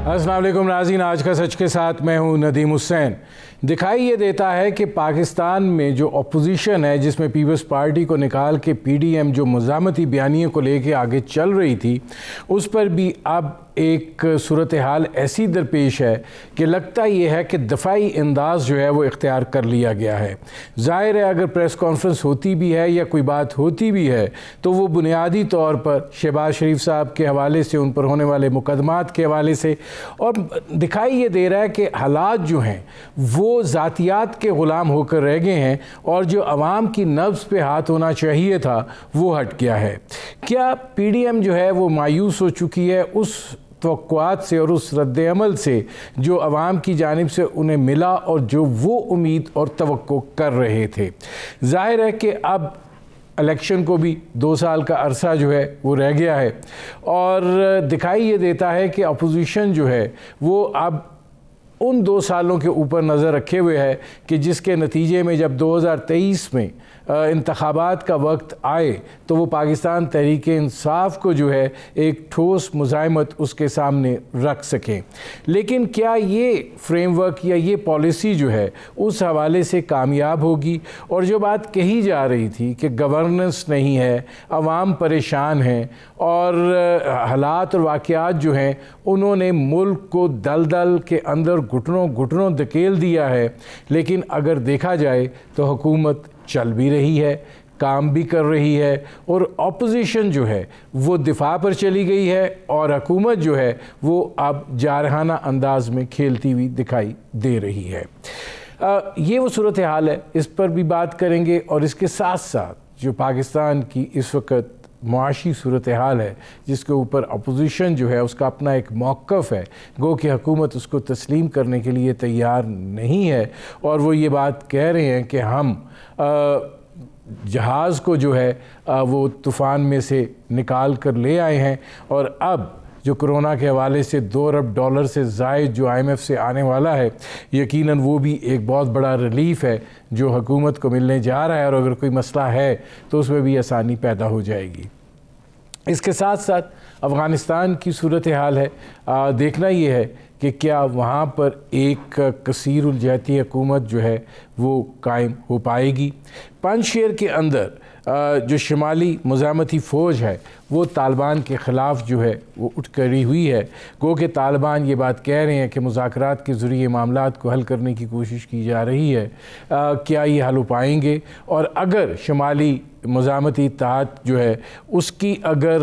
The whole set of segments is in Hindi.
अस्सलाम वालेकुम नाज़रीन, आज का सच के साथ मैं हूं नदीम हुसैन। दिखाई ये देता है कि पाकिस्तान में जो अपोजिशन है, जिसमें पीपल्स पार्टी को निकाल के पीडीएम जो मज़ामती बयानियों को लेके आगे चल रही थी, उस पर भी अब एक सूरत हाल ऐसी दरपेश है कि लगता ये है कि दफ़ाई अंदाज जो है वो इख्तियार कर लिया गया है। ज़ाहिर है अगर प्रेस कॉन्फ्रेंस होती भी है या कोई बात होती भी है तो वो बुनियादी तौर पर शहबाज शरीफ साहब के हवाले से, उन पर होने वाले मुकदमात के हवाले से, और दिखाई ये दे रहा है कि हालात जो हैं वो ज़ातियात के ग़ुलाम होकर रह गए हैं और जो आवाम की नब्ज़ पे हाथ होना चाहिए था वो हट गया है। क्या पीडीएम जो है वो मायूस हो चुकी है उस तवक्कुआत से और उस रद्द-ए-अमल से जो आवाम की जानिब से उन्हें मिला और जो वो उम्मीद और तवक्को कर रहे थे? ज़ाहिर है कि अब इलेक्शन को भी 2 साल का अरसा जो है वो रह गया है और दिखाई ये देता है कि अपोजिशन जो है वो अब उन 2 सालों के ऊपर नज़र रखे हुए है कि जिसके नतीजे में जब 2023 में इंतखाबात का वक्त आए तो वो पाकिस्तान तहरीक इंसाफ को जो है एक ठोस मुज़ाहिमत उसके सामने रख सकें। लेकिन क्या ये फ्रेमवर्क या ये पॉलिसी जो है उस हवाले से कामयाब होगी? और जो बात कही जा रही थी कि गवर्नेंस नहीं है, अवाम परेशान हैं और हालात और वाक़यात जो हैं उन्होंने मुल्क को दलदल के अंदर घुटनों घुटनों धकेल दिया है, लेकिन अगर देखा जाए तो हुकूमत चल भी रही है, काम भी कर रही है और अपोजिशन जो है वो दिफा पर चली गई है और हुकूमत जो है वो अब जारहाना अंदाज में खेलती हुई दिखाई दे रही है। ये वो सूरत हाल है, इस पर भी बात करेंगे और इसके साथ साथ जो पाकिस्तान की इस वक्त मुआशी सूरत हाल है जिसके ऊपर अपोजिशन जो है उसका अपना एक मौक़िफ़ है, गो कि हुकूमत उसको तस्लीम करने के लिए तैयार नहीं है और वो ये बात कह रहे हैं कि हम जहाज़ को जो है वो तूफ़ान में से निकाल कर ले आए हैं और अब जो कोरोना के हवाले से $2 अरब से ज़ायद जो IMF से आने वाला है, यकीनन वो भी एक बहुत बड़ा रिलीफ़ है जो हुकूमत को मिलने जा रहा है और अगर कोई मसला है तो उसमें भी आसानी पैदा हो जाएगी। इसके साथ साथ अफ़गानिस्तान की सूरत हाल है, देखना ये है कि क्या वहाँ पर एक कसीरुल जहती हुकूमत जो है वो कायम हो पाएगी। पंजशेर के अंदर जो शुमाली मुज़ामती फ़ौज है वो तालिबान के ख़िलाफ़ जो है वो उठ खड़ी हुई है। गो कि तालिबान ये बात कह रहे हैं कि मुज़ाकरात के ज़रिए मामलात को हल करने की कोशिश की जा रही है। क्या ये हल हो पाएंगे? और अगर शुमाली मुज़ामती इत्तेहाद जो है उसकी अगर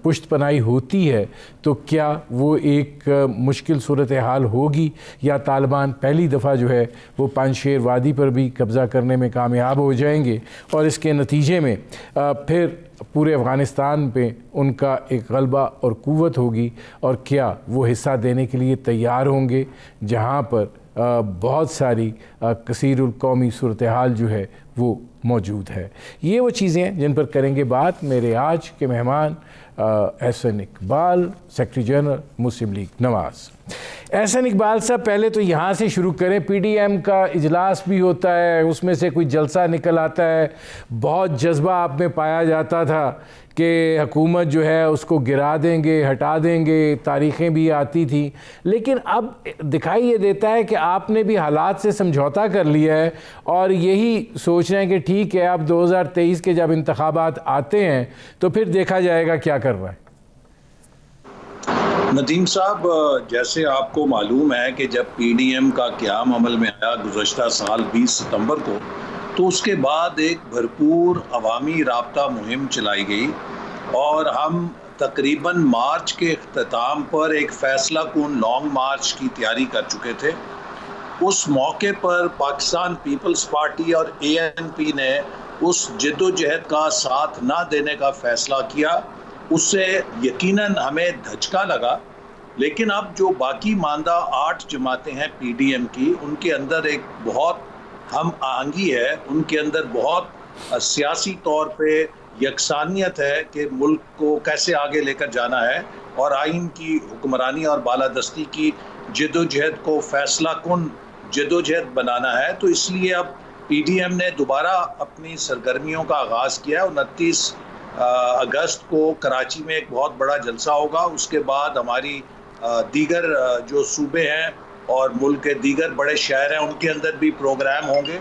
पुश्त पनाही होती है तो क्या वो एक मुश्किल सूरत हाल होगी या तालिबान पहली दफ़ा जो है वो पंजशेर वादी पर भी कब्ज़ा करने में कामयाब हो जाएंगे और इसके नतीजे में फिर पूरे अफ़गानिस्तान पे उनका एक गलबा और क़ुव्वत होगी और क्या वो हिस्सा देने के लिए तैयार होंगे जहाँ पर बहुत सारी कसीरुल कौमी सूरत हाल जो है वो मौजूद है। ये वो चीज़ें हैं जिन पर करेंगे बात। मेरे आज के मेहमान एहसन इकबाल, सेक्रेटरी जनरल मुस्लिम लीग नवाज़। एहसन इकबाल साहब, पहले तो यहाँ से शुरू करें। पीडीएम का इजलास भी होता है, उसमें से कोई जलसा निकल आता है, बहुत जज्बा आप में पाया जाता था कि हुकूमत जो है उसको गिरा देंगे, हटा देंगे, तारीख़ें भी आती थी, लेकिन अब दिखाई ये देता है कि आपने भी हालात से समझौता कर लिया है और यही सोच रहे हैं कि ठीक है अब 2023 के जब इंतखाबात आते हैं तो फिर देखा जाएगा क्या कर रहा है। नदीम साहब, जैसे आपको मालूम है कि जब पीडीएम का क़याम अमल में आया गुज़श्ता साल 20 सितंबर को, तो उसके बाद एक भरपूर अवामी राब्ता मुहिम चलाई गई और हम तकरीबन मार्च के इख्तिताम पर एक फ़ैसला कुन लॉन्ग मार्च की तैयारी कर चुके थे। उस मौके पर पाकिस्तान पीपल्स पार्टी और ANP ने उस जद्दोजहद का साथ ना देने का फ़ैसला किया। उससे यकीनन हमें धचका लगा, लेकिन अब जो बाकी मानदा 8 जमातें हैं पीडीएम की, उनके अंदर एक बहुत हम आहंगी है, उनके अंदर बहुत सियासी तौर पे यकसानियत है कि मुल्क को कैसे आगे लेकर जाना है और आइन की हुक्मरानी और बालादस्ती की जद्दोजहद को फैसला कुन जद्दोजहद बनाना है। तो इसलिए अब पीडीएम ने दोबारा अपनी सरगर्मियों का आगाज़ किया है। 29 अगस्त को कराची में एक बहुत बड़ा जलसा होगा। उसके बाद हमारी दीगर जो सूबे हैं और मुल्क के दीगर बड़े शहर हैं उनके अंदर भी प्रोग्राम होंगे।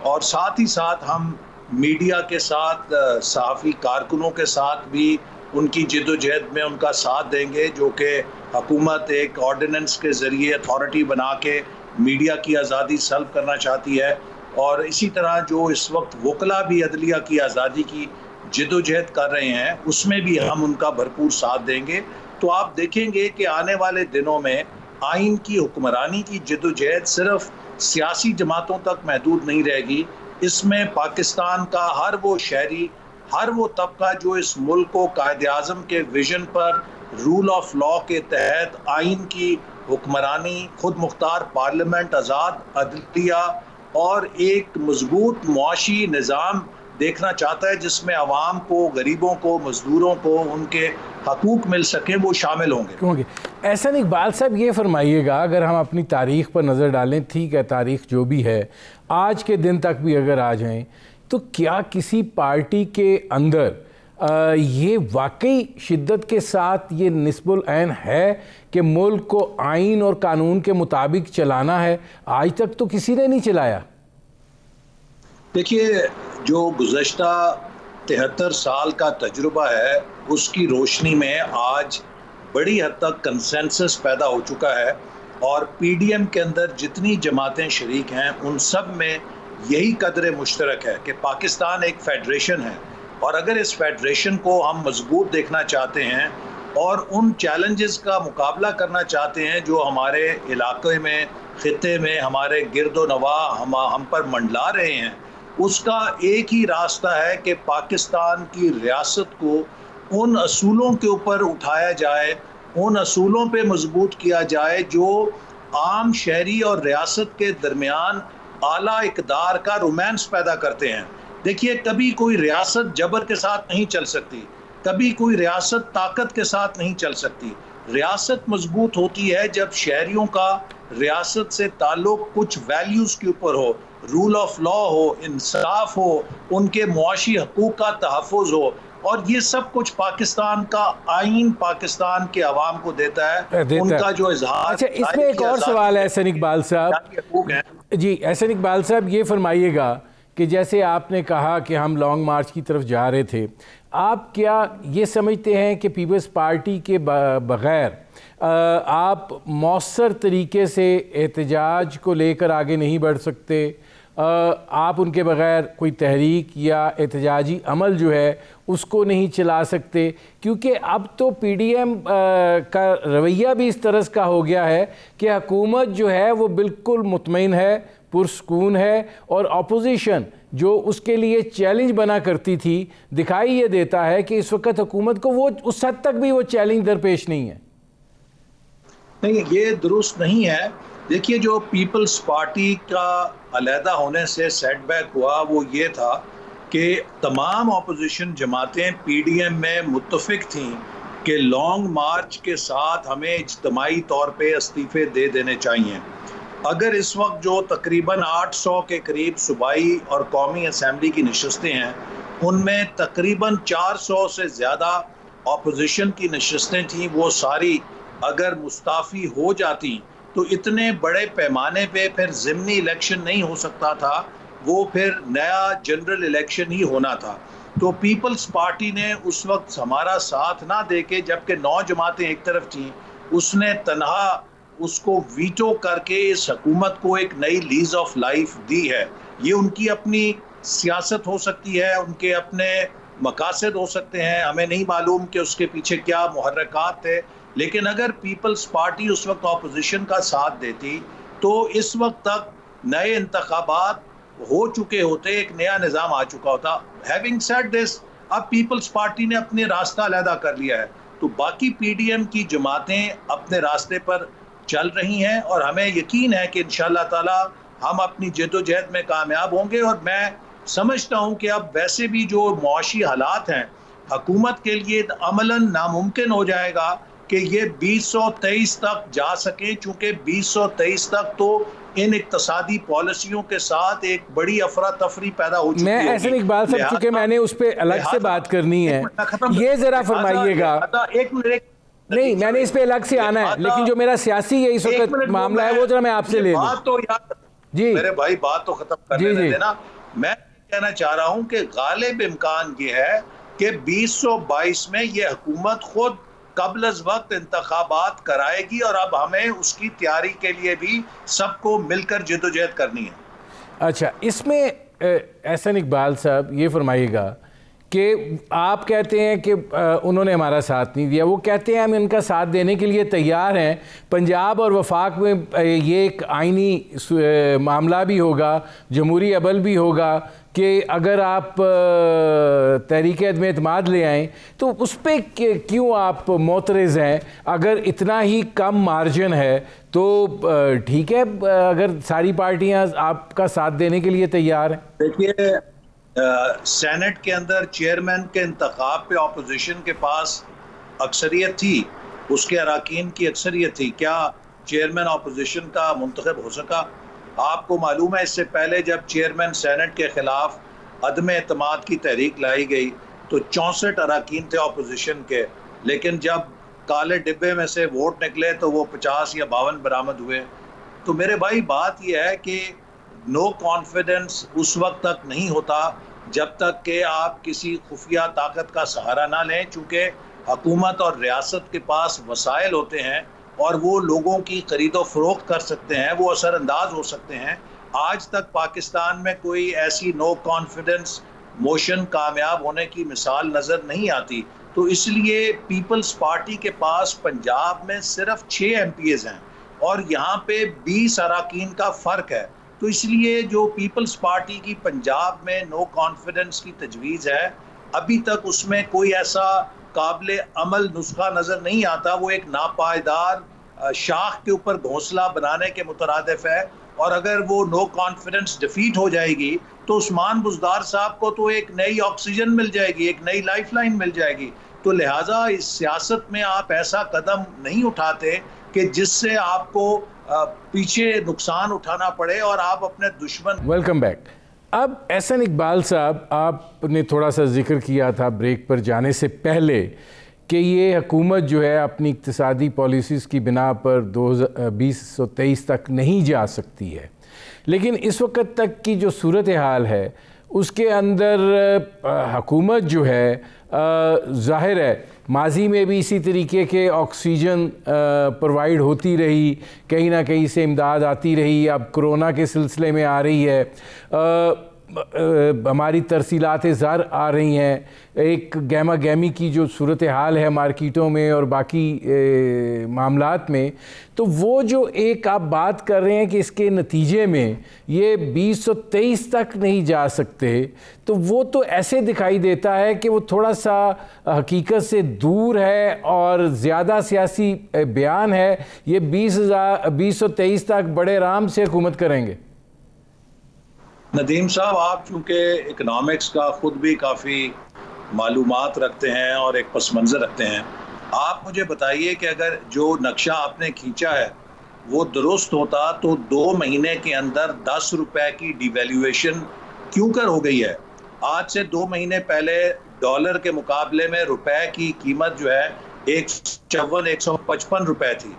और साथ ही साथ हम मीडिया के साथ, सहाफ़ी कारकुनों के साथ भी उनकी जिद्दोजहद में उनका साथ देंगे, जो कि हुकूमत एक ऑर्डिनेंस के ज़रिए अथॉरिटी बना के मीडिया की आज़ादी सल्ब करना चाहती है। और इसी तरह जो इस वक्त वकला भी अदलिया की आज़ादी की जिद्दोजहद कर रहे हैं, उसमें भी हम उनका भरपूर साथ देंगे। तो आप देखेंगे कि आने वाले दिनों में आइन की हुक्मरानी की जिद्दोजहद सिर्फ सियासी जमातों तक महदूद नहीं रहेगी। इसमें पाकिस्तान का हर वो शहरी, हर वो तबका जो इस मुल्क को कायद-ए-आज़म के विजन पर रूल ऑफ लॉ के तहत आइन की हुक्मरानी, खुद मुख्तार पार्लियामेंट, आज़ाद अदलिया और एक मजबूत मुआशी निज़ाम देखना चाहता है जिसमें आवाम को, गरीबों को, मजदूरों को उनके हकूक़ मिल सकें, वो शामिल होंगे। एहसन इकबाल साहब, ये फरमाइएगा, अगर हम अपनी तारीख़ पर नज़र डालें, ठीक है तारीख़ जो भी है, आज के दिन तक भी अगर आ जाएं, तो क्या किसी पार्टी के अंदर ये वाकई शिद्दत के साथ ये निस्बुल ऐन है कि मुल्क को आइन और कानून के मुताबिक चलाना है? आज तक तो किसी ने नहीं चलाया। देखिए, जो गुज़श्ता 73 साल का तजुर्बा है, उसकी रोशनी में आज बड़ी हद तक कंसेंसस पैदा हो चुका है। और पीडीएम के अंदर जितनी जमातें शरीक हैं उन सब में यही कदर मुश्तरक है कि पाकिस्तान एक फेडरेशन है, और अगर इस फेडरेशन को हम मजबूत देखना चाहते हैं और उन चैलेंजेस का मुकाबला करना चाहते हैं जो हमारे इलाके में, खित्ते में, हमारे गिरदो नवा हम पर मंडला रहे हैं, उसका एक ही रास्ता है कि पाकिस्तान की रियासत को उन असूलों के ऊपर उठाया जाए, उन असूलों पे मजबूत किया जाए जो आम शहरी और रियासत के दरमियान आला इक़दार का रोमांस पैदा करते हैं। देखिए, कभी कोई रियासत जबर के साथ नहीं चल सकती, कभी कोई रियासत ताकत के साथ नहीं चल सकती। रियासत मजबूत होती है जब शहरियों का रियासत से ताल्लुक़ कुछ वैल्यूज़ के ऊपर हो, रूल ऑफ लॉ हो, इंसाफ हो, उनके मुआशी हकूक़ का तहफ़्फ़ुज़ हो। और ये सब कुछ पाकिस्तान का आइन पाकिस्तान के अवाम को देता है, उनका जो इजहार। अच्छा, इसमें एक और सवाल है एहसन इकबाल साहब जी। एहसन इकबाल साहब, ये फरमाइएगा कि जैसे आपने कहा कि हम लॉन्ग मार्च की तरफ जा रहे थे, आप क्या ये समझते हैं कि पीपल्स पार्टी के बग़ैर आप मौसर तरीके से एहतजाज को लेकर आगे नहीं बढ़ सकते? आप उनके बग़ैर कोई तहरीक या एहतजाजी अमल जो है उसको नहीं चला सकते? क्योंकि अब तो पीडीएम का रवैया भी इस तरह का हो गया है कि हुकूमत जो है वो बिल्कुल मुतमईन है, पुरसकून है, और अपोजिशन जो उसके लिए चैलेंज बना करती थी, दिखाई ये देता है कि इस वक्त हुकूमत को वो उस हद तक भी वो चैलेंज दरपेश नहीं है। नहीं, ये दुरुस्त नहीं है। देखिए, जो पीपल्स पार्टी का अलहदा होने से सेटबैक हुआ वो ये था कि तमाम अपोजिशन जमातें पीडीएम में मुत्तफिक थीं कि लॉन्ग मार्च के साथ हमें इज्तमाई तौर पे इस्तीफ़े दे देने चाहिए। अगर इस वक्त जो तकरीबन 800 के करीब सूबाई और कौमी असम्बली की नशस्तें हैं, उनमें तकरीबन 400 से ज़्यादा अपोजिशन की नशस्तें थीं, वो सारी अगर मुस्ताफ़ी हो जाती तो इतने बड़े पैमाने पे फिर ज़िमनी इलेक्शन नहीं हो सकता था, वो फिर नया जनरल इलेक्शन ही होना था। तो पीपल्स पार्टी ने उस वक्त हमारा साथ ना देके, जबकि 9 जमातें एक तरफ थीं, उसने तनहा उसको वीटो करके इस हुकूमत को एक नई लीज ऑफ लाइफ दी है। ये उनकी अपनी सियासत हो सकती है, उनके अपने मकासद हो सकते हैं, हमें नहीं मालूम कि उसके पीछे क्या मुहर्रकात थे। लेकिन अगर पीपल्स पार्टी उस वक्त अपोजिशन का साथ देती तो इस वक्त तक नए इंतखाबात हो चुके होते, एक नया निज़ाम आ चुका होता। हैविंग सेड दिस, अब पीपल्स पार्टी ने अपने रास्ता अलहदा कर लिया है, तो बाकी पीडीएम की जमातें अपने रास्ते पर चल रही हैं और हमें यकीन है कि इंशाअल्लाह ताला हम अपनी जद्दोजहद में कामयाब होंगे। और मैं समझता हूँ कि अब वैसे भी जो मुआशी हालात हैं, हुकूमत के लिए अमलन नामुमकिन हो जाएगा कि ये 2023 तक जा सके, चूँकि 2023 तक तो इन इक्तसादी पॉलिसियों के साथ एक बड़ी अफरा तफरी पैदा हो चुकी है। मैं एहसन इकबाल साहब, चूँकि मैंने उस पर अलग से बात करनी है, ये ज़रा फरमाइएगा। एक मिनट, नहीं, मैंने इस पे अलग से आना है, लेकिन जो मेरा सियासी ये इस वक्त मामला है वो जरा मैं आपसे ले लूं। बात तो यार जी मेरे भाई, बात तो खत्म करने देना। मैं कहना चाह रहा हूं कि गालिब इम्कान ये है कि 2022 में ये हुकूमत खुद कब्ल वक्त इंतखाबात कराएगी और अब हमें उसकी तैयारी के लिए भी सबको मिलकर जिद्दोजहद करनी है। अच्छा, इसमें एहसन इकबाल साहब ये फरमाइएगा कि आप कहते हैं कि उन्होंने हमारा साथ नहीं दिया, वो कहते हैं हम इनका साथ देने के लिए तैयार हैं। पंजाब और वफाक में ये एक आइनी मामला भी होगा, जमहूरी अमल भी होगा कि अगर आप तहरीक अदम एतमाद ले आएँ तो उस पर क्यों आप मोतरज़ हैं? अगर इतना ही कम मार्जिन है तो ठीक है, अगर सारी पार्टियां आपका साथ देने के लिए तैयार हैं। देखिए, सेनेट के अंदर चेयरमैन के इंतखाब पे अपोजिशन के पास अक्सरियत थी, उसके अराकीन की अक्सरियत थी। क्या चेयरमैन अपोजिशन का मुंतखब हो सका? आपको मालूम है इससे पहले जब चेयरमैन सेनेट के खिलाफ अदम एतमाद की तहरीक लाई गई तो 64 अराकीन थे अपोजिशन के, लेकिन जब काले डिब्बे में से वोट निकले तो वो 50 या 52 बरामद हुए। तो मेरे भाई बात यह है कि नो कॉन्फिडेंस उस वक्त तक नहीं होता जब तक कि आप किसी खुफिया ताकत का सहारा ना लें, चूँकि हुकूमत और रियासत के पास वसाइल होते हैं और वो लोगों की खरीदो फरोख्त कर सकते हैं, वो असरअंदाज हो सकते हैं। आज तक पाकिस्तान में कोई ऐसी नो कॉन्फिडेंस मोशन कामयाब होने की मिसाल नज़र नहीं आती। तो इसलिए पीपल्स पार्टी के पास पंजाब में सिर्फ 6 MPs हैं और यहाँ पे 20 अराकीन का फ़र्क है। तो इसलिए जो पीपल्स पार्टी की पंजाब में नो कॉन्फिडेंस की तजवीज़ है, अभी तक उसमें कोई ऐसा काबिल अमल नुस्खा नज़र नहीं आता। वो एक नापायदार शाख के ऊपर घोंसला बनाने के मुतरादिफ है और अगर वो नो कॉन्फिडेंस डिफीट हो जाएगी तो उस्मान बुज़दार साहब को तो एक नई ऑक्सीजन मिल जाएगी, एक नई लाइफलाइन मिल जाएगी। तो लिहाजा इस सियासत में आप ऐसा कदम नहीं उठाते कि जिससे आपको पीछे नुकसान उठाना पड़े और आप अपने दुश्मन। Welcome back. अब एहसन इकबाल साहब, आपने थोड़ा सा जिक्र किया था ब्रेक पर जाने से पहले कि ये हुकूमत जो है अपनी इक्तिसादी पॉलिसीज़ की बिना पर 2023 तक नहीं जा सकती है, लेकिन इस वक्त तक की जो सूरत हाल है उसके अंदर हुकूमत जो है ज़ाहिर है माजी में भी इसी तरीके के ऑक्सीजन प्रोवाइड होती रही, कहीं ना कहीं से इमदाद आती रही, अब कोरोना के सिलसिले में आ रही है, हमारी तरसीलात ज़र आ रही हैं, एक गहमा गहमी की जो सूरत हाल है मार्केटों में और बाकी मामलात में। तो वो जो एक आप बात कर रहे हैं कि इसके नतीजे में ये 2023 तक नहीं जा सकते, तो वो तो ऐसे दिखाई देता है कि वो थोड़ा सा हकीकत से दूर है और ज़्यादा सियासी बयान है। ये 2023 तक बड़े आराम से हुकूमत करेंगे। नदीम साहब, आप चूँकि इकनॉमिक्स का ख़ुद भी काफ़ी मालूमात रखते हैं और एक पस मंज़र रखते हैं, आप मुझे बताइए कि अगर जो नक्शा आपने खींचा है वो दुरुस्त होता तो 2 महीने के अंदर 10 रुपए की डिवैल्यूएशन क्यों कर हो गई है? आज से 2 महीने पहले डॉलर के मुकाबले में रुपए की कीमत जो है 154-155 रुपए थी,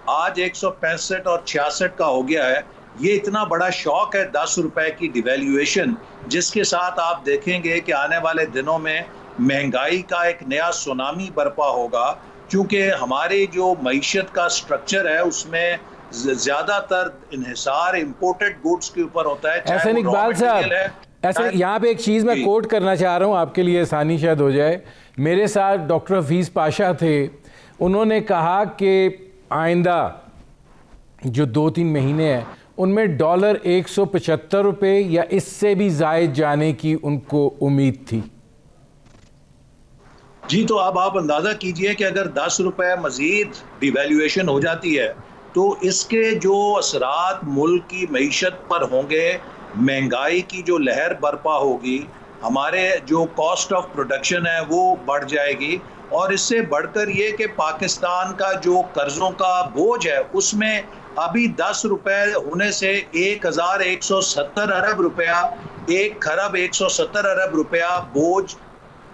आज 165 और 66 का हो गया है। ये इतना बड़ा शौक है 10 रुपए की डिवैल्यूएशन, जिसके साथ आप देखेंगे कि आने वाले दिनों में महंगाई का एक नया सुनामी बर्पा होगा, क्योंकि हमारे जो मईशत का स्ट्रक्चर है उसमें ज़्यादातर इन्हिसार इम्पोर्टेड गुड्स के ऊपर होता है। एहसन इकबाल साहब, ऐसे यहाँ पे एक चीज़ मैं कोट करना चाह रहा हूँ, आपके लिए आसानी शायद हो जाए। मेरे साथ डॉक्टर हफीज़ पाशा थे, उन्होंने कहा कि आइंदा जो 2-3 महीने हैं उनमें डॉलर 175 रुपये या इससे भी ज़ायद जाने की उनको उम्मीद थी। जी, तो अब आप अंदाज़ा कीजिए कि अगर 10 रुपये मज़ीद डिवैल्यूएशन हो जाती है तो इसके जो असरात मुल्क की मईशत पर होंगे, महंगाई की जो लहर बर्पा होगी, हमारे जो कॉस्ट ऑफ प्रोडक्शन है वो बढ़ जाएगी और इससे बढ़कर ये कि पाकिस्तान का जो कर्ज़ों का बोझ है उसमें अभी 10 रुपए होने से 1170 अरब रुपया, 1 खरब 170 अरब रुपया बोझ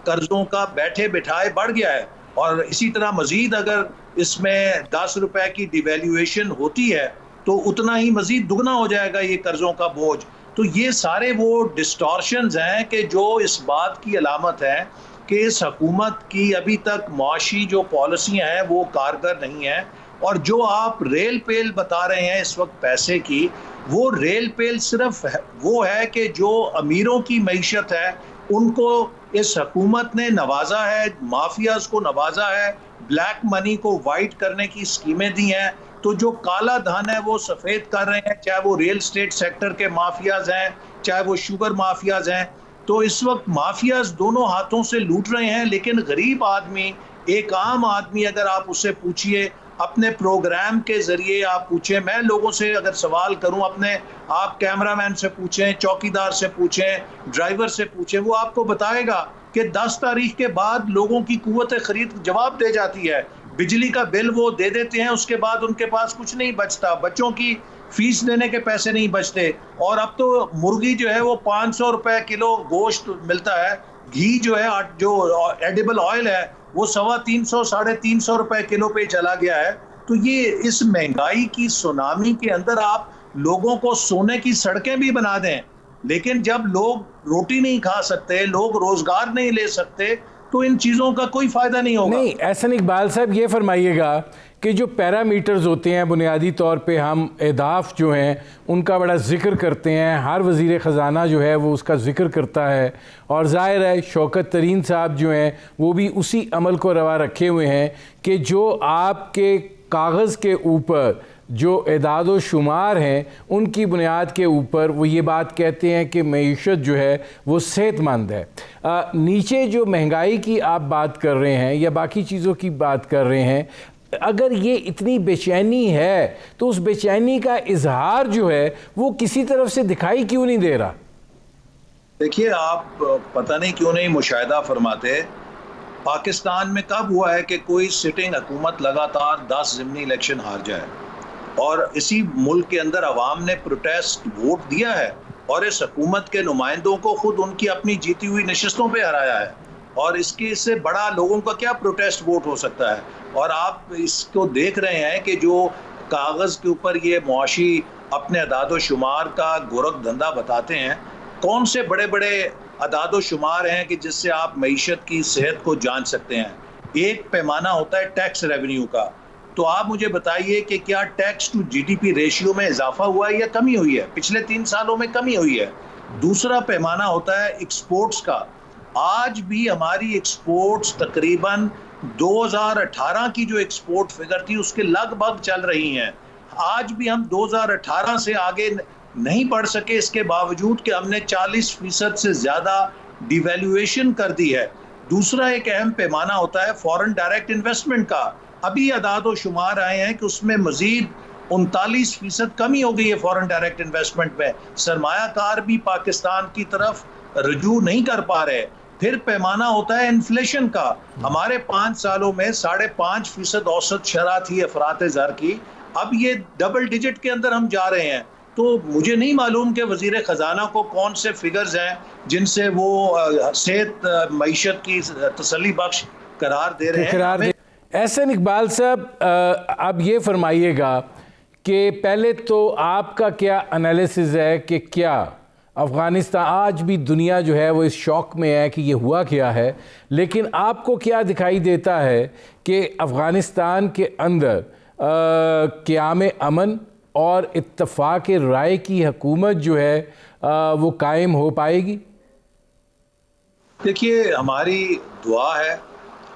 कर्जों का बैठे बिठाए बढ़ गया है। और इसी तरह मजीद अगर इसमें 10 रुपए की डिवैल्यूएशन होती है तो उतना ही मजीद दुगना हो जाएगा ये कर्जों का बोझ। तो ये सारे वो डिस्टॉर्शंस हैं कि जो इस बात की अलामत है कि इस हुकूमत की अभी तक मुआशी जो पॉलिसियाँ हैं वो कारगर नहीं है। और जो आप रेल पेल बता रहे हैं इस वक्त पैसे की, वो रेल पेल सिर्फ वो है कि जो अमीरों की मईशत है उनको इस हुकूमत ने नवाजा है, माफियाज को नवाजा है, ब्लैक मनी को वाइट करने की स्कीमें दी हैं। तो जो काला धन है वो सफ़ेद कर रहे हैं, चाहे वो रियल स्टेट सेक्टर के माफियाज हैं, चाहे वो शुगर माफियाज हैं। तो इस वक्त माफियाज दोनों हाथों से लूट रहे हैं, लेकिन गरीब आदमी, एक आम आदमी, अगर आप उससे पूछिए, अपने प्रोग्राम के जरिए आप पूछें, मैं लोगों से अगर सवाल करूं, अपने आप कैमरामैन से पूछें, चौकीदार से पूछें, ड्राइवर से पूछें, वो आपको बताएगा कि 10 तारीख के बाद लोगों की कुव्वत खरीद जवाब दे जाती है। बिजली का बिल वो दे देते हैं, उसके बाद उनके पास कुछ नहीं बचता, बच्चों की फीस देने के पैसे नहीं बचते। और अब तो मुर्गी जो है वो 500 रुपए किलो गोश्त मिलता है, घी जो है, जो एडिबल ऑयल है, वो 350 350 रुपए किलो पे चला गया है। तो ये इस महंगाई की सुनामी के अंदर आप लोगों को सोने की सड़कें भी बना दें, लेकिन जब लोग रोटी नहीं खा सकते, लोग रोजगार नहीं ले सकते, तो इन चीज़ों का कोई फायदा नहीं होगा। नहीं, एहसन इकबाल साहब, ये फरमाइएगा कि जो पैरामीटर्स होते हैं, बुनियादी तौर पे हम अहदाफ जो हैं उनका बड़ा जिक्र करते हैं, हर वज़ीर ख़जाना जो है वो उसका जिक्र करता है, और ज़ाहिर है शौकत तरीन साहब जो हैं वो भी उसी अमल को रवा रखे हुए हैं कि जो आपके कागज़ के ऊपर जो एदाद व शुमार हैं उनकी बुनियाद के ऊपर वो ये बात कहते हैं कि मईशत जो है वो सेहतमंद है। नीचे जो महंगाई की आप बात कर रहे हैं या बाकी चीज़ों की बात कर रहे हैं, अगर ये इतनी बेचैनी है तो उस बेचैनी का इजहार जो है वो किसी तरफ से दिखाई क्यों नहीं दे रहा? देखिए, आप पता नहीं क्यों नहीं मुशाहिदा फरमाते, पाकिस्तान में कब हुआ है कि कोई सिटिंग हुकूमत लगातार 10 ज़िमनी इलेक्शन हार जाए? और इसी मुल्क के अंदर अवाम ने प्रोटेस्ट वोट दिया है और इस हुकूमत के नुमाइंदों को खुद उनकी अपनी जीती हुई नशिस्तों पे हराया है। और इससे बड़ा लोगों का क्या प्रोटेस्ट वोट हो सकता है? और आप इसको देख रहे हैं कि जो कागज़ के ऊपर ये मुआशी अपने अदाद शुमार का गोरख धंधा बताते हैं, कौन से बड़े बड़े अदाद शुमार हैं कि जिससे आप मईशत की सेहत को जान सकते हैं? एक पैमाना होता है टैक्स रेवेन्यू का। तो आप मुझे बताइए कि क्या टैक्स टू जीडीपी रेशियो में इजाफा हुआ है या कमी हुई है? पिछले 3 सालों में कमी हुई है। दूसरा पैमाना होता है एक्सपोर्ट्स का। आज भी हमारी एक्सपोर्ट्स तकरीबन 2018 की जो एक्सपोर्ट फिगर थी उसके लगभग चल रही हैं। आज भी हम 2018 से आगे नहीं बढ़ सके, इसके बावजूद कि हमने 40% से ज़्यादा डिवैल्यूएशन कर दी है। दूसरा एक अहम पैमाना होता है फॉरेन डायरेक्ट इन्वेस्टमेंट का। अभी अदाद व शुमार आए हैं कि उसमें मजीद 39% कमी हो गई है फॉरेन डायरेक्ट इन्वेस्टमेंट में। सरमायाकार भी पाकिस्तान की तरफ रुजू नहीं कर पा रहे। फिर पैमाना होता है इन्फ्लेशन का। हमारे 5 सालों में 5.5% औसत शरह थी अफरात ज़र की, अब ये डबल डिजिट के अंदर हम जा रहे हैं। तो मुझे नहीं मालूम कि वज़ीर ख़जाना को कौन से फिगर्स हैं जिनसे वो सेहत मईशत की तसल्ली बख्श करार दे रहे हैं। एहसन इकबाल साहब, अब ये फरमाइएगा कि पहले तो आपका क्या एनालिसिस है कि क्या अफ़गानिस्तान, आज भी दुनिया जो है वो इस शौक में है कि ये हुआ क्या है, लेकिन आपको क्या दिखाई देता है कि अफ़गानिस्तान के अंदर क़याम अमन और इत्तफ़ाक़ राय की हुकूमत जो है वो कायम हो पाएगी? देखिए, हमारी दुआ है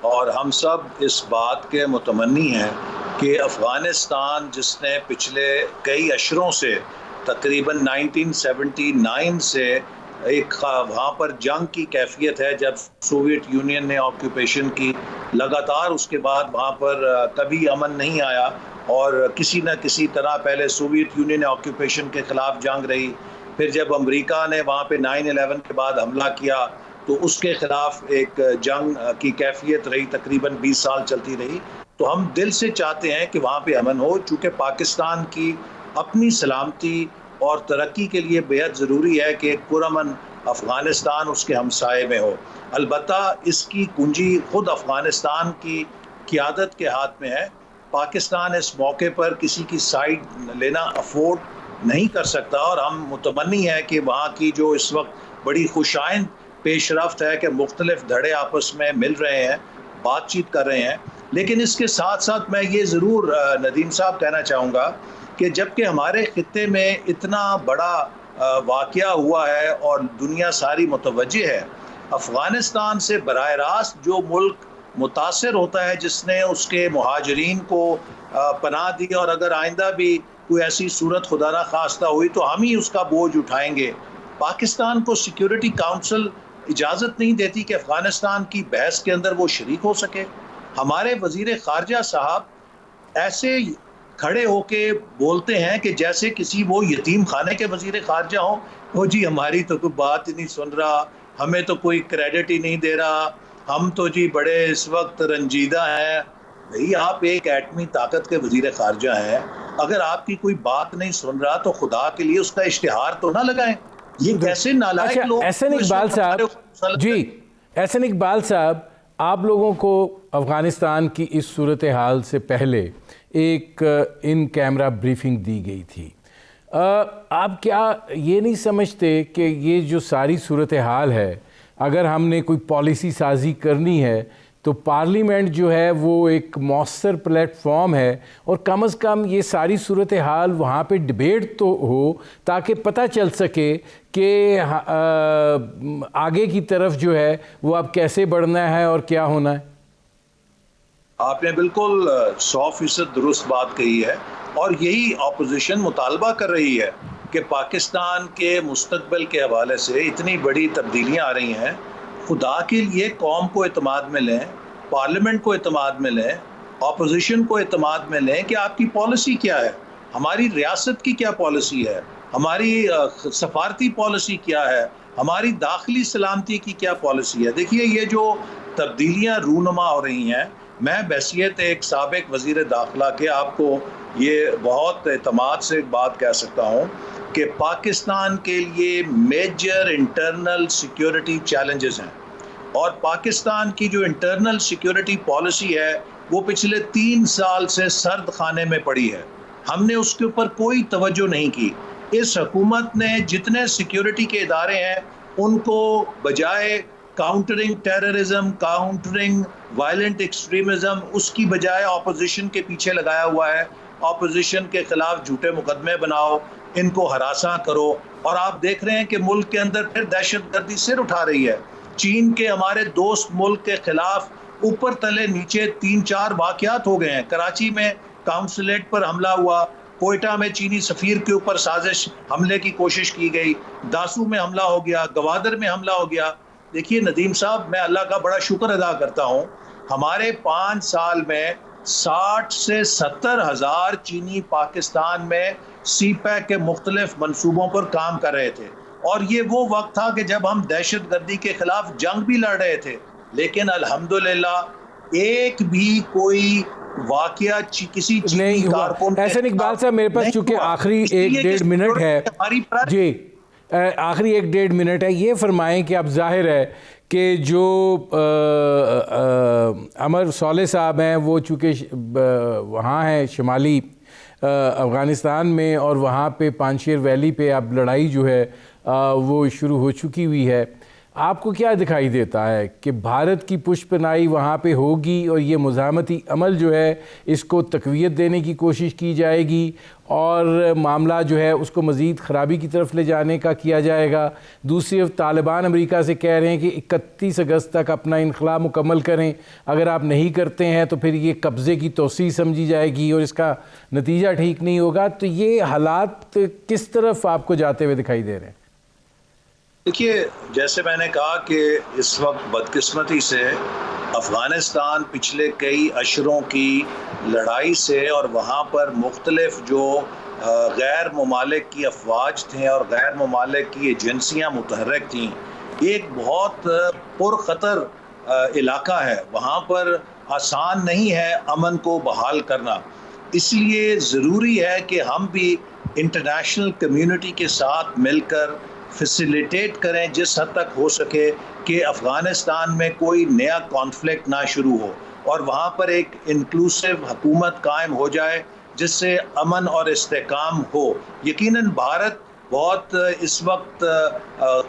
और हम सब इस बात के मुतमन्नी हैं कि अफ़गानिस्तान, जिसने पिछले कई अशरों से तकरीबन 1979 से एक वहाँ पर जंग की कैफियत है, जब सोवियत यूनियन ने ऑक्यूपेशन की, लगातार उसके बाद वहाँ पर कभी अमन नहीं आया और किसी न किसी तरह पहले सोवियत यूनियन ने ऑक्यूपेशन के ख़िलाफ़ जंग रही, फिर जब अमेरिका ने वहाँ पे 9/11 के बाद हमला किया तो उसके ख़िलाफ़ एक जंग की कैफियत रही, तकरीबन 20 साल चलती रही। तो हम दिल से चाहते हैं कि वहाँ पे अमन हो, चूँकि पाकिस्तान की अपनी सलामती और तरक्की के लिए बेहद ज़रूरी है कि एक पुरअमन अफ़गानिस्तान उसके हमसाये में हो। अलबत्ता इसकी कुंजी खुद अफ़गानिस्तान की क़ियादत के हाथ में है। पाकिस्तान इस मौके पर किसी की साइड लेना अफोर्ड नहीं कर सकता, और हम मुतमन्नी है कि वहाँ की जो इस वक्त बड़ी खुशाइंद पेशरफ्त है कि मुख्तलिफ धड़े आपस में मिल रहे हैं, बातचीत कर रहे हैं। लेकिन इसके साथ साथ मैं ये ज़रूर नदीम साहब कहना चाहूँगा कि जबकि हमारे ख़ित्ते में इतना बड़ा वाक़या हुआ है और दुनिया सारी मुतवज्जे है, अफ़गानिस्तान से बराह रास्त जो मुल्क मुतासिर होता है, जिसने उसके मुहाजिरीन को पनाह दी, और अगर आइंदा भी कोई ऐसी सूरत खुदा ना खास्ता हुई तो हम ही उसका बोझ उठाएंगे। पाकिस्तान को सिक्योरिटी काउंसिल इजाज़त नहीं देती कि अफ़गानिस्तान की बहस के अंदर वो शरीक हो सके। हमारे वज़ीर ख़ारजा साहब ऐसे खड़े होके बोलते हैं कि जैसे किसी वो यतीम खाने के वज़ीर ख़ारजा हों। वो जी हमारी तो कोई बात ही नहीं सुन रहा, हमें तो कोई क्रेडिट ही नहीं दे रहा, हम तो जी बड़े इस वक्त रंजीदा हैं। भाई आप एक एटमी ताकत के वज़ीर ख़ारजा हैं, अगर आपकी कोई बात नहीं सुन रहा तो खुदा के लिए उसका इश्तिहार तो ना लगाएं। ये कैसे नालायक लोग। एहसन इकबाल साहब जी, एहसन इकबाल साहब, आप लोगों को अफ़गानिस्तान की इस सूरत हाल से पहले एक इन कैमरा ब्रीफिंग दी गई थी। आप क्या ये नहीं समझते कि ये जो सारी सूरत हाल है, अगर हमने कोई पॉलिसी साजी करनी है तो पार्लियामेंट जो है वो एक मौसर प्लेटफॉर्म है, और कम से कम ये सारी सूरत हाल वहाँ पे डिबेट तो हो ताकि पता चल सके कि आगे की तरफ जो है वो अब कैसे बढ़ना है और क्या होना है। आपने बिल्कुल 100% दुरुस्त बात कही है, और यही अपोजिशन मुतालबा कर रही है कि पाकिस्तान के मुस्तकबिल के हवाले से इतनी बड़ी तब्दीलियाँ आ रही हैं। खुदा के लिए कौम को एतमाद में लें, पार्लियामेंट को एतमाद में लें, अपोजिशन को एतमाद में लें कि आपकी पॉलिसी क्या है, हमारी रियासत की क्या पॉलिसी है, हमारी सफारती पॉलिसी क्या है, हमारी दाखिली सलामती की क्या पॉलिसी है। देखिए ये जो तब्दीलियाँ रूनुमा हो रही हैं, मैं बहसियत एक साबिक वज़ीर दाखिला के आपको ये बहुत एतमाद से एक बात कह सकता हूँ कि पाकिस्तान के लिए मेजर इंटरनल सिक्योरिटी चैलेंजेस हैं, और पाकिस्तान की जो इंटरनल सिक्योरिटी पॉलिसी है वो पिछले 3 साल से सर्द खाने में पड़ी है। हमने उसके ऊपर कोई तवज्जो नहीं की। इस हुकूमत ने जितने सिक्योरिटी के इदारे हैं उनको बजाय countering terrorism, countering violent extremism, उसकी बजाय अपोजिशन के पीछे लगाया हुआ है। अपोजिशन के खिलाफ झूठे मुकदमे बनाओ, इनको हरासा करो, और आप देख रहे हैं कि मुल्क के अंदर फिर दहशतगर्दी सिर उठा रही है। चीन के हमारे दोस्त मुल्क के खिलाफ ऊपर तले नीचे 3-4 वाक़यात हो गए हैं। कराची में काउंसलेट पर हमला हुआ, कोयटा में चीनी सफ़ीर के ऊपर साजिश हमले की कोशिश की गई, दासू में हमला हो गया, गवादर में हमला हो गया। देखिए नदीम साहब, मैं अल्लाह का बड़ा शुक्र अदा करता हूँ, हमारे 5 साल में 60 से 70 हज़ार चीनी पाकिस्तान में CPEC के मुख्तलिफ मनसूबों पर काम कर रहे थे, और ये वो वक्त था कि जब हम दहशतगर्दी के खिलाफ जंग भी लड़ रहे थे। लेकिन अल्हम्दुलिल्लाह एक भी कोई वाकया किसी चीनी कारकुन। एहसन इकबाल साहब, मेरे पास चूँकि आखिरी 1-1.5 मिनट है जी, आखिरी 1-1.5 मिनट है, ये फरमाएं कि अब जाहिर है कि जो अमर सोले साहब हैं वो चूँकि वहाँ हैं शुमाली अफ़गानिस्तान में, और वहाँ पे पानशेर वैली पे अब लड़ाई जो है वो शुरू हो चुकी हुई है। आपको क्या दिखाई देता है कि भारत की पुष्पनाई वहाँ पे होगी और ये मुज़ाहमती अमल जो है इसको तक़वियत देने की कोशिश की जाएगी, और मामला जो है उसको मज़ीद ख़राबी की तरफ ले जाने का किया जाएगा? दूसरी तरफ तालिबान अमेरिका से कह रहे हैं कि 31 अगस्त तक अपना इनखला मुकम्मल करें, अगर आप नहीं करते हैं तो फिर ये कब्ज़े की तोसी समझी जाएगी और इसका नतीजा ठीक नहीं होगा। तो ये हालात किस तरफ आपको जाते हुए दिखाई दे रहे हैं? देखिए, जैसे मैंने कहा कि इस वक्त बदकिस्मती से अफ़गानिस्तान पिछले कई अशरों की लड़ाई से और वहाँ पर मुख्तलिफ जो गैर ममालिक की अफवाज थे और गैर ममालिक की एजेंसियाँ मुतहर्रिक थीं, एक बहुत पुरख़तर इलाका है। वहाँ पर आसान नहीं है अमन को बहाल करना। इसलिए ज़रूरी है कि हम भी इंटरनेशनल कम्युनिटी के साथ मिलकर फैसिलिटेट करें जिस हद तक हो सके कि अफ़गानिस्तान में कोई नया कॉन्फ्लिक्ट ना शुरू हो और वहाँ पर एक इंक्लूसिव हुकूमत कायम हो जाए जिससे अमन और इस्तेकाम हो। यकीनन भारत बहुत इस वक्त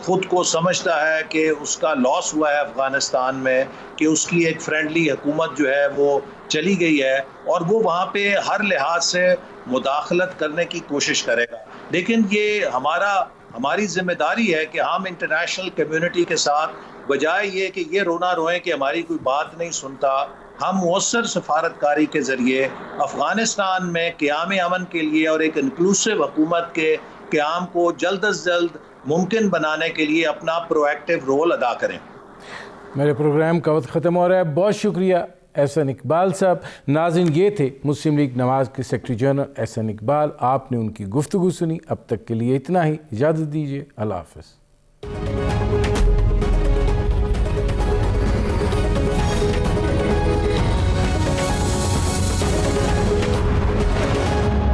ख़ुद को समझता है कि उसका लॉस हुआ है अफ़गानिस्तान में, कि उसकी एक फ्रेंडली हुकूमत जो है वो चली गई है और वो वहाँ पे हर लिहाज से मुदाखलत करने की कोशिश करेगा। लेकिन ये हमारी जिम्मेदारी है कि हम इंटरनेशनल कम्युनिटी के साथ बजाय ये कि ये रोना रोएं कि हमारी कोई बात नहीं सुनता, हम मौसर सफारतकारी के ज़रिए अफ़गानिस्तान में क़याम अमन के लिए और एक इंक्लूसिव हुकूमत के क़याम को जल्द अज जल्द मुमकिन बनाने के लिए अपना प्रोएक्टिव रोल अदा करें। मेरे प्रोग्राम का वक्त ख़त्म हो रहा है। बहुत शुक्रिया एहसन इकबाल साहब। नाज़रीन, ये थे मुस्लिम लीग नवाज़ के सेक्रेटरी जनरल एहसन इकबाल। आपने उनकी गुफ्तगू सुनी। अब तक के लिए इतना ही। इजाज़त दीजिए। अल्लाह हाफ़िज़।